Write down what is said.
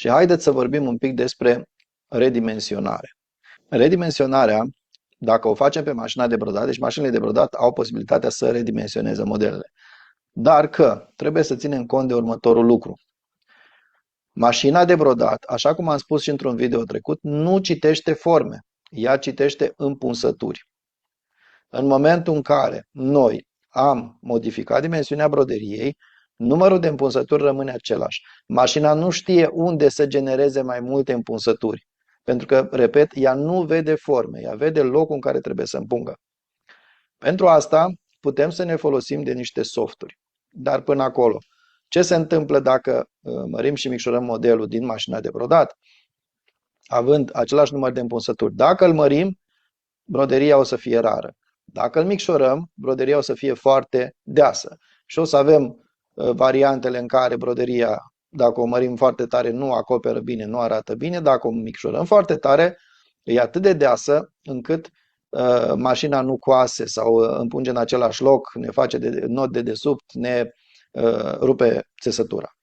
Și haideți să vorbim un pic despre redimensionare. Redimensionarea, dacă o facem pe mașina de brodat, deci mașinile de brodat au posibilitatea să redimensioneze modelele. Dar că trebuie să ținem cont de următorul lucru. Mașina de brodat, așa cum am spus și într-un video trecut, nu citește forme. Ea citește împunsături. În momentul în care noi am modificat dimensiunea broderiei, numărul de împunsături rămâne același. Mașina nu știe unde să genereze mai multe împunsături. Pentru că, repet, ea nu vede forme, ea vede locul în care trebuie să împungă. Pentru asta putem să ne folosim de niște softuri. Dar până acolo, ce se întâmplă dacă mărim și micșorăm modelul din mașina de brodat, având același număr de împunsături? Dacă îl mărim, broderia o să fie rară. Dacă îl micșorăm, broderia o să fie foarte deasă. Și o să avem variantele în care broderia, dacă o mărim foarte tare, nu acoperă bine, nu arată bine. Dacă o micșorăm foarte tare, e atât de deasă încât mașina nu coase sau împunge în același loc, ne face nod de desubt, ne rupe țesătura.